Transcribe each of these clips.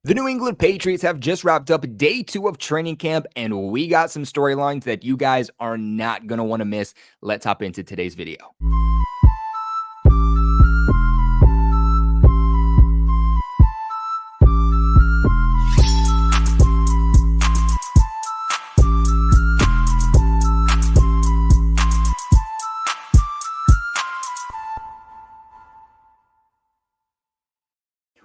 The New England Patriots have just wrapped up day 2 of training camp, and we got some storylines that you guys are not going to want to miss. Let's hop into today's video.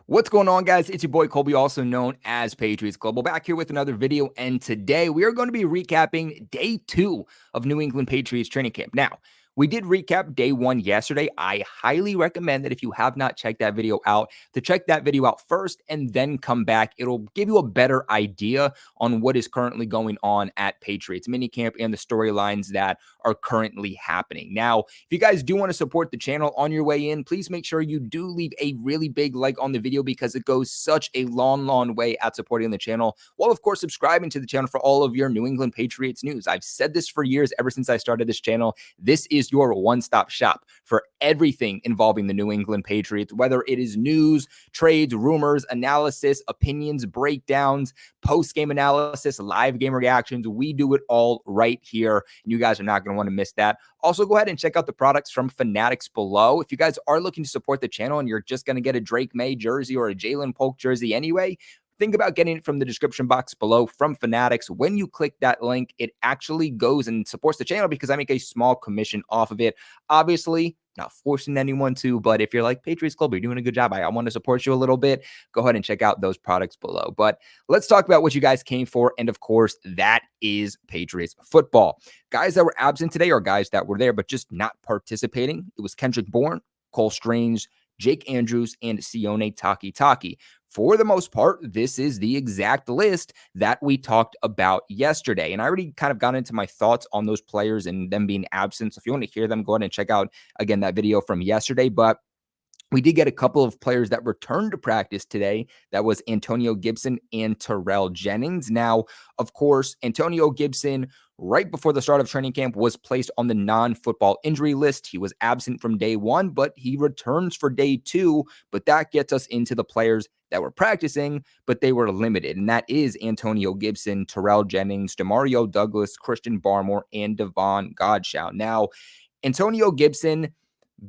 What's going on, guys? It's your boy Colby, also known as Patriots Global, back here with another video. And today we are going to be recapping day 2 of New England Patriots training camp. Now, we did recap day 1 yesterday. I highly recommend that if you have not checked that video out, to check that video out first and then come back. It'll give you a better idea on what is currently going on at Patriots minicamp and the storylines that are currently happening. Now, if you guys do want to support the channel on your way in, please make sure you do leave a really big like on the video because it goes such a long way at supporting the channel, while of course subscribing to the channel for all of your New England Patriots news. I've said this for years, ever since I started this channel. This is your one-stop shop for everything involving the New England Patriots, whether it is news, trades, rumors, analysis, opinions, breakdowns, post-game analysis, live game reactions. We do it all right here, and you guys are not going to want to miss that. Also, go ahead and check out the products from Fanatics below. If you guys are looking to support the channel and you're just going to get a Drake May jersey or a Jalen Polk jersey anyway, think about getting it from the description box below from Fanatics. When you click that link, it actually goes and supports the channel because I make a small commission off of it. Obviously, not forcing anyone to, but if you're like, Patriots Global, you're doing a good job, I want to support you a little bit, go ahead and check out those products below. But let's talk about what you guys came for. And of course, that is Patriots football. Guys that were absent today are guys that were there, but just not participating. It was Kendrick Bourne, Cole Strange, Jake Andrews, and Sione Takitaki. For the most part, this is the exact list that we talked about yesterday. And I already kind of got into my thoughts on those players and them being absent. So if you want to hear them, go ahead and check out, again, that video from yesterday. But we did get a couple of players that returned to practice today. That was Antonio Gibson and Terrell Jennings. Now, of course, Antonio Gibson, right before the start of training camp, was placed on the non-football injury list. He was absent from day 1, but he returns for day 2. But that gets us into the players that were practicing, but they were limited. And that is Antonio Gibson, Terrell Jennings, Demario Douglas, Christian Barmore, and Devon Godchaux. Now, Antonio Gibson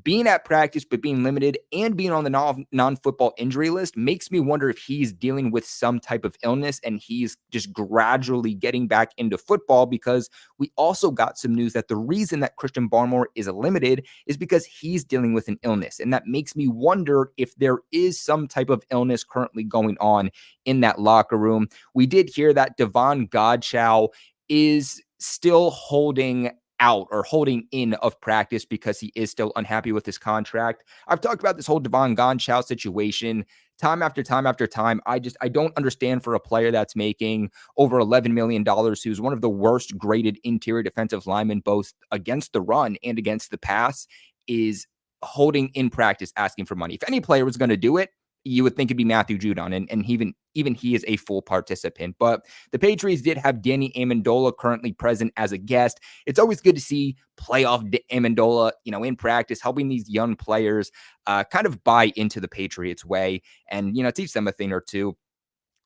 being at practice but being limited and being on the non-football injury list makes me wonder if he's dealing with some type of illness and he's just gradually getting back into football, because we also got some news that the reason that Christian Barmore is limited is because he's dealing with an illness. And that makes me wonder if there is some type of illness currently going on in that locker room. We did hear that Devon Godchaux is still holding out or holding in of practice because he is still unhappy with his contract. I've talked about this whole Devon Godchaux situation time after time after time. I don't understand, for a player that's making over $11 million, who's one of the worst graded interior defensive linemen, both against the run and against the pass, is holding in practice, asking for money. If any player was going to do it, you would think it'd be Matthew Judon, and even he is a full participant. But the Patriots did have Danny Amendola currently present as a guest. It's always good to see playoff Amendola, in practice, helping these young players kind of buy into the Patriots way and, teach them a thing or two.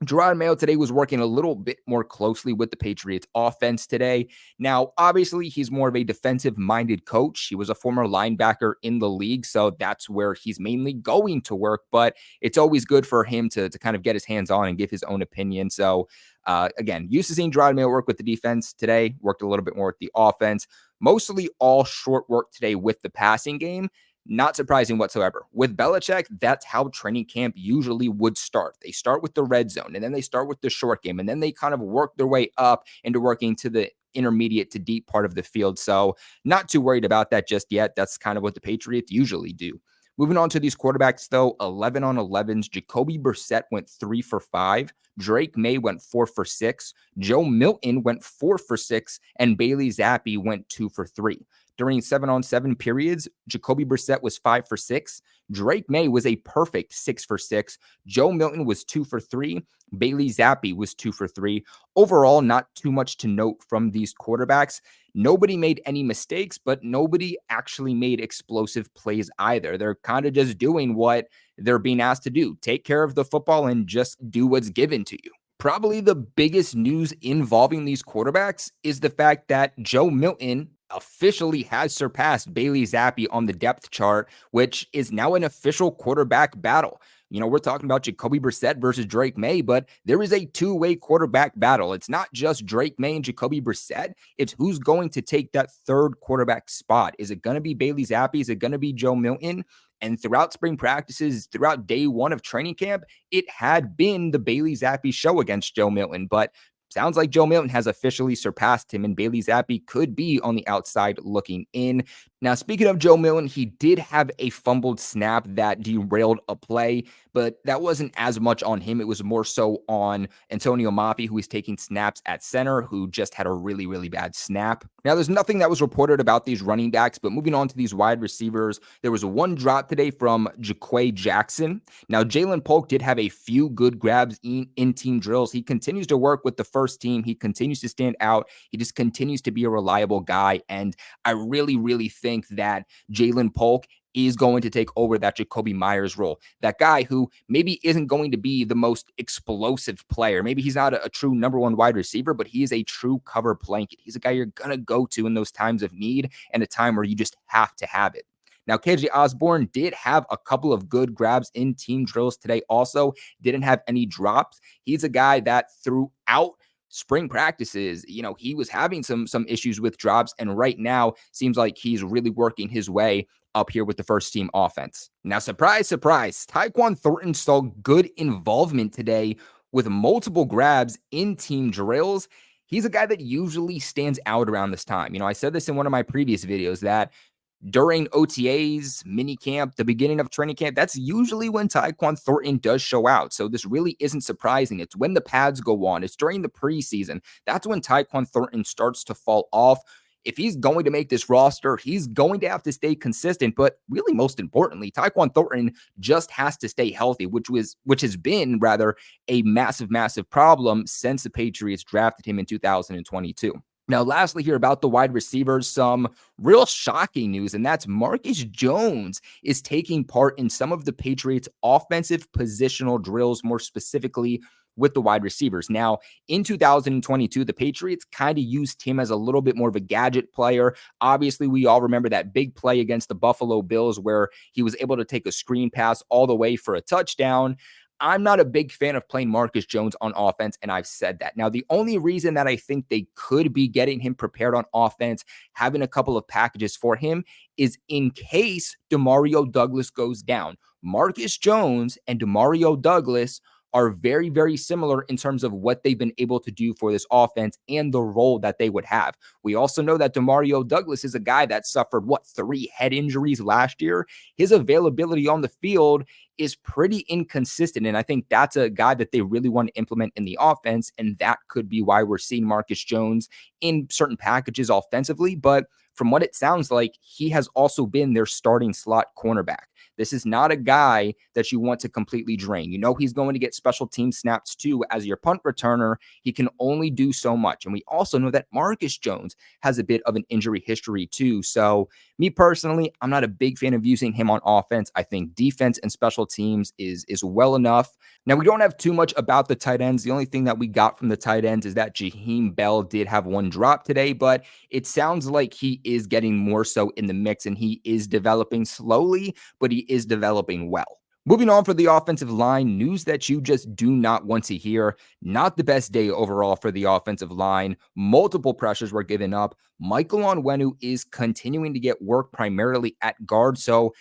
Gerard Mayo today was working a little bit more closely with the Patriots offense today. Now, obviously, he's more of a defensive-minded coach. He was a former linebacker in the league, so that's where he's mainly going to work. But it's always good for him to kind of get his hands on and give his own opinion. So, again, used to seeing Gerard Mayo work with the defense. Today, worked a little bit more with the offense. Mostly all short work today with the passing game. Not surprising whatsoever. With Belichick, that's how training camp usually would start. They start with the red zone, and then they start with the short game, and then they kind of work their way up into working to the intermediate to deep part of the field. So not too worried about that just yet. That's kind of what the Patriots usually do. Moving on to these quarterbacks, though, 11 on 11s. Jacoby Brissett went 3 for 5. Drake May went 4 for 6. Joe Milton went 4 for 6. And Bailey Zappi went 2 for 3. during 7-on-7 periods, Jacoby Brissett was 5 for 6. Drake May was a perfect 6 for 6. Joe Milton was 2 for 3. Bailey Zappi was 2 for 3. Overall, not too much to note from these quarterbacks. Nobody made any mistakes, but nobody actually made explosive plays either. They're kind of just doing what they're being asked to do. Take care of the football and just do what's given to you. Probably the biggest news involving these quarterbacks is the fact that Joe Milton officially has surpassed Bailey Zappi on the depth chart, which is now an official quarterback battle. We're talking about Jacoby Brissett versus Drake May, but there is a two-way quarterback battle. It's not just Drake May and Jacoby Brissett. It's who's going to take that third quarterback spot. Is it going to be Bailey Zappi? Is it going to be Joe Milton? And throughout spring practices, throughout day one of training camp, it had been the Bailey Zappi show against Joe Milton. But sounds like Joe Milton has officially surpassed him, and Bailey Zappi could be on the outside looking in. Now, speaking of Joe Milton, he did have a fumbled snap that derailed a play, but that wasn't as much on him. It was more so on Antonio Mafi, who was taking snaps at center, who just had a really, really bad snap. Now, there's nothing that was reported about these running backs, but moving on to these wide receivers, there was one drop today from Jaquay Jackson. Now, Jalen Polk did have a few good grabs in team drills. He continues to work with the first team. He continues to stand out. He just continues to be a reliable guy, and I really, really think that Jalen Polk is going to take over that Jacoby Myers role. That guy who maybe isn't going to be the most explosive player. Maybe he's not a true number one wide receiver, but he is a true cover blanket. He's a guy you're going to go to in those times of need and a time where you just have to have it. Now, KJ Osborne did have a couple of good grabs in team drills today also. Didn't have any drops. He's a guy that throughout spring practices, he was having some issues with drops, and right now seems like he's really working his way up here with the first team offense. Now, surprise, surprise, Tyquan Thornton saw good involvement today with multiple grabs in team drills. He's a guy that usually stands out around this time. I said this in one of my previous videos that during OTAs, mini camp, the beginning of training camp, that's usually when Tyquan Thornton does show out. So this really isn't surprising. It's when the pads go on. It's during the preseason. That's when Tyquan Thornton starts to fall off. If he's going to make this roster, he's going to have to stay consistent. But really, most importantly, Tyquan Thornton just has to stay healthy, which has been rather a massive, massive problem since the Patriots drafted him in 2022. Now, lastly here about the wide receivers, some real shocking news, and that's Marcus Jones is taking part in some of the Patriots' offensive positional drills, more specifically with the wide receivers. Now, in 2022, the Patriots kind of used him as a little bit more of a gadget player. Obviously, we all remember that big play against the Buffalo Bills where he was able to take a screen pass all the way for a touchdown. I'm not a big fan of playing Marcus Jones on offense, and I've said that. Now, the only reason that I think they could be getting him prepared on offense, having a couple of packages for him, is in case Demario Douglas goes down. Marcus Jones and Demario Douglas are very, very similar in terms of what they've been able to do for this offense and the role that they would have. We also know that Demario Douglas is a guy that suffered, 3 head injuries last year. His availability on the field is pretty inconsistent, and I think that's a guy that they really want to implement in the offense, and that could be why we're seeing Marcus Jones in certain packages offensively. But from what it sounds like, he has also been their starting slot cornerback. This is not a guy that you want to completely drain. He's going to get special team snaps too as your punt returner. He can only do so much. And we also know that Marcus Jones has a bit of an injury history too. So me personally, I'm not a big fan of using him on offense. I think defense and special teams is well enough. Now, we don't have too much about the tight ends. The only thing that we got from the tight ends is that Jaheim Bell did have one drop today, but it sounds like he is getting more so in the mix, and he is developing slowly, but he is developing well. Moving on for the offensive line, news that you just do not want to hear. Not the best day overall for the offensive line. Multiple pressures were given up. Michael Onwenu is continuing to get work primarily at guard. So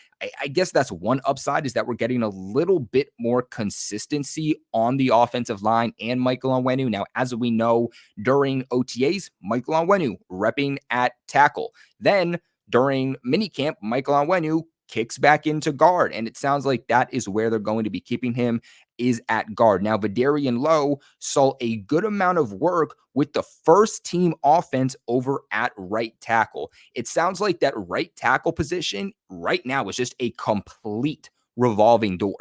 I guess that's one upside, is that we're getting a little bit more consistency on the offensive line and Michael Onwenu. Now, as we know, during OTAs, Michael Onwenu repping at tackle. Then during minicamp, Michael Onwenu kicks back into guard, and it sounds like that is where they're going to be keeping him. is at guard. Now, Vidarian Lowe saw a good amount of work with the first team offense over at right tackle. It sounds like that right tackle position right now is just a complete revolving door.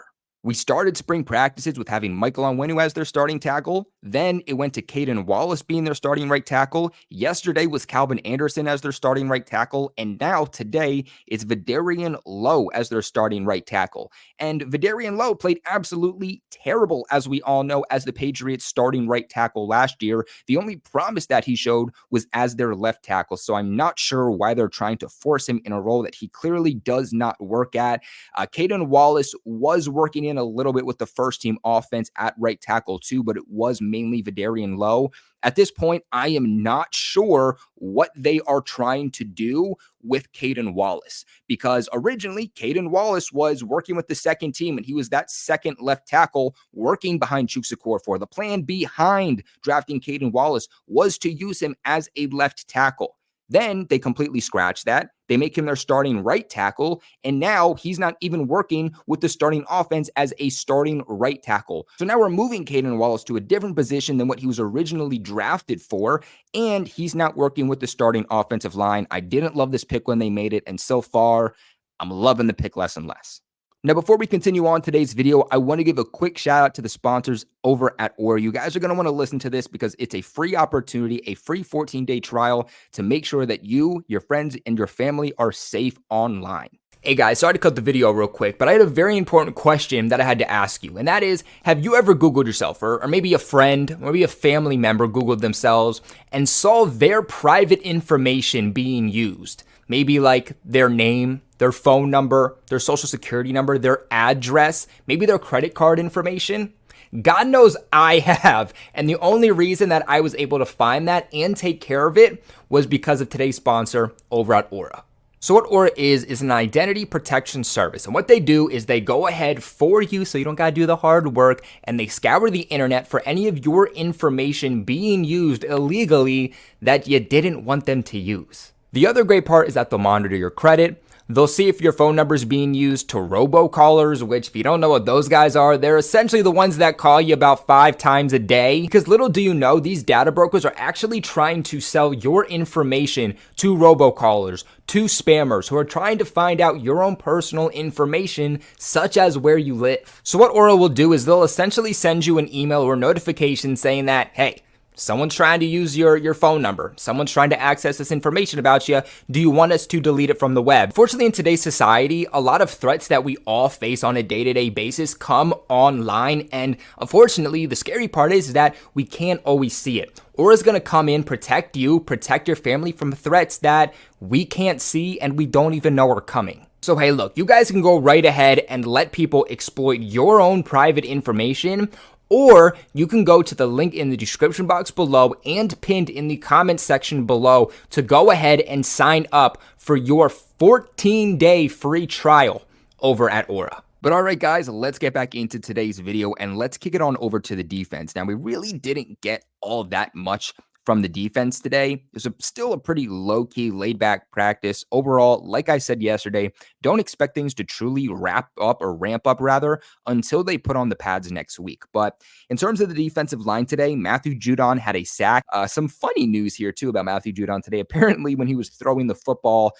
We started spring practices with having Michael Onwenu as their starting tackle. Then it went to Caden Wallace being their starting right tackle. Yesterday was Calvin Anderson as their starting right tackle. And now today it's Vidarian Lowe as their starting right tackle. And Vidarian Lowe played absolutely terrible, as we all know, as the Patriots starting right tackle last year. The only promise that he showed was as their left tackle. So I'm not sure why they're trying to force him in a role that he clearly does not work at. Caden Wallace was working in a little bit with the first team offense at right tackle too, but it was mainly Vidarian Lowe. At this point, I am not sure what they are trying to do with Caden Wallace, because originally Caden Wallace was working with the second team and he was that second left tackle working behind Chukwuekorfor. The plan behind drafting Caden Wallace was to use him as a left tackle. Then they completely scratch that. They make him their starting right tackle, and now he's not even working with the starting offense as a starting right tackle. So now we're moving Caden Wallace to a different position than what he was originally drafted for, and he's not working with the starting offensive line. I didn't love this pick when they made it, and so far, I'm loving the pick less and less. Now, before we continue on today's video, I want to give a quick shout out to the sponsors over at Aura. You guys are going to want to listen to this because it's a free opportunity, a free 14-day trial to make sure that you, your friends, and your family are safe online. Hey guys, sorry to cut the video real quick, but I had a very important question that I had to ask you, and that is, have you ever Googled yourself, or maybe a friend, or maybe a family member Googled themselves and saw their private information being used? Maybe like their name, their phone number, their social security number, their address, maybe their credit card information. God knows I have. And the only reason that I was able to find that and take care of it was because of today's sponsor over at Aura. So what Aura is an identity protection service. And what they do is they go ahead for you so you don't got to do the hard work, and they scour the internet for any of your information being used illegally that you didn't want them to use. The other great part is that they'll monitor your credit. They'll see if your phone number is being used to robocallers, which if you don't know what those guys are, they're essentially the ones that call you about 5 times a day. Because little do you know, these data brokers are actually trying to sell your information to robocallers, to spammers who are trying to find out your own personal information, such as where you live. So what Aura will do is they'll essentially send you an email or notification saying that, hey, someone's trying to use your phone number. Someone's trying to access this information about you. Do you want us to delete it from the web? Fortunately, in today's society, a lot of threats that we all face on a day-to-day basis come online. And unfortunately, the scary part is that we can't always see it. Aura's going to come in, protect you, protect your family from threats that we can't see and we don't even know are coming. So hey, look, you guys can go right ahead and let people exploit your own private information, or you can go to the link in the description box below and pinned in the comment section below to go ahead and sign up for your 14-day free trial over at Aura. But all right, guys, let's get back into today's video and let's kick it on over to the defense. Now, we really didn't get all that much from the defense today. It was still a pretty low-key, laid-back practice. Overall, like I said yesterday, don't expect things to truly ramp up until they put on the pads next week. But in terms of the defensive line today, Matthew Judon had a sack. Some funny news here, too, about Matthew Judon today. Apparently, when he was throwing the football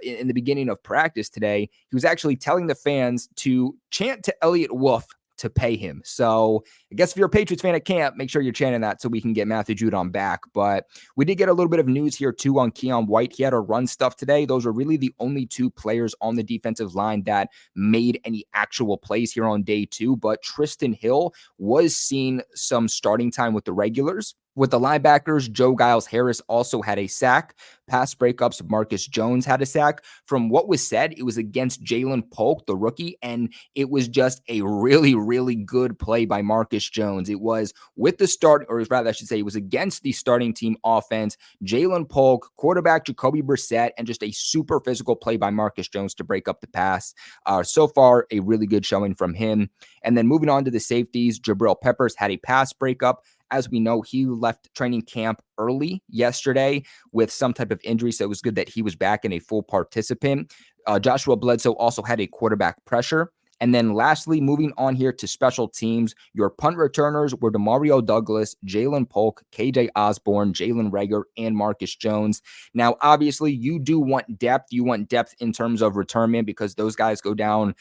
in the beginning of practice today, he was actually telling the fans to chant to Elliott Wolf to pay him. So I guess if you're a Patriots fan at camp, make sure you're chanting that so we can get Matthew Judon back. But we did get a little bit of news here too on Keon White. He had a run stuff today. Those are really the only 2 players on the defensive line that made any actual plays here on day 2. But Tristan Hill was seeing some starting time with the regulars. With the linebackers, Joe Giles-Harris also had a sack. Pass breakups, Marcus Jones had a sack. From what was said, it was against Jalen Polk, the rookie, and it was just a really, really good play by Marcus Jones. It was with the start, or rather I should say, it was against the starting team offense. Jalen Polk, quarterback Jacoby Brissett, and just a super physical play by Marcus Jones to break up the pass. So far, a really good showing from him. And then moving on to the safeties, Jabril Peppers had a pass breakup. As we know, he left training camp early yesterday with some type of injury, so it was good that he was back and a full participant. Joshua Bledsoe also had a quarterback pressure. And then lastly, moving on here to special teams, your punt returners were Demario Douglas, Jalen Polk, KJ Osborne, Jalen Reagor, and Marcus Jones. Now, obviously, you do want depth. You want depth in terms of returnment because those guys go down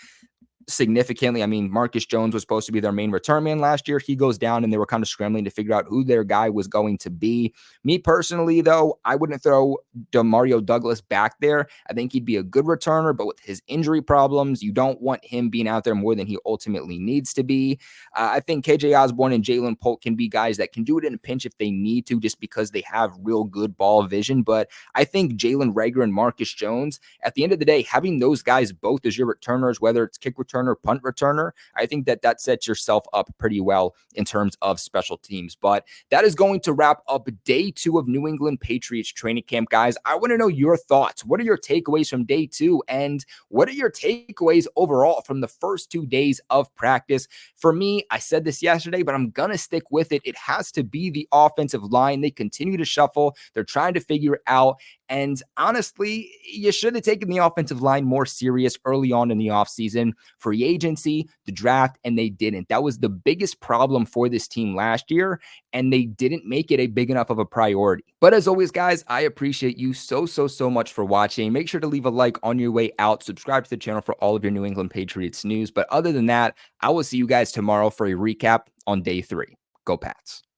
significantly. I mean, Marcus Jones was supposed to be their main return man last year. He goes down and they were kind of scrambling to figure out who their guy was going to be. Me personally, though, I wouldn't throw Demario Douglas back there. I think he'd be a good returner, but with his injury problems, you don't want him being out there more than he ultimately needs to be. I think KJ Osborne and Jalen Polk can be guys that can do it in a pinch if they need to, just because they have real good ball vision. But I think Jalen Reagor and Marcus Jones, at the end of the day, having those guys both as your returners, whether it's kick returner, punt returner, I think that sets yourself up pretty well in terms of special teams. But that is going to wrap up day 2 of New England Patriots training camp, guys. I want to know your thoughts. What are your takeaways from day 2? And what are your takeaways overall from the first 2 days of practice? For me, I said this yesterday, but I'm going to stick with it. It has to be the offensive line. They continue to shuffle. They're trying to figure it out. And honestly, you should have taken the offensive line more serious early on in the offseason, free agency, the draft, and they didn't. That was the biggest problem for this team last year, and they didn't make it a big enough of a priority. But as always, guys, I appreciate you so much for watching. Make sure to leave a like on your way out. Subscribe to the channel for all of your New England Patriots news. But other than that, I will see you guys tomorrow for a recap on day 3. Go Pats.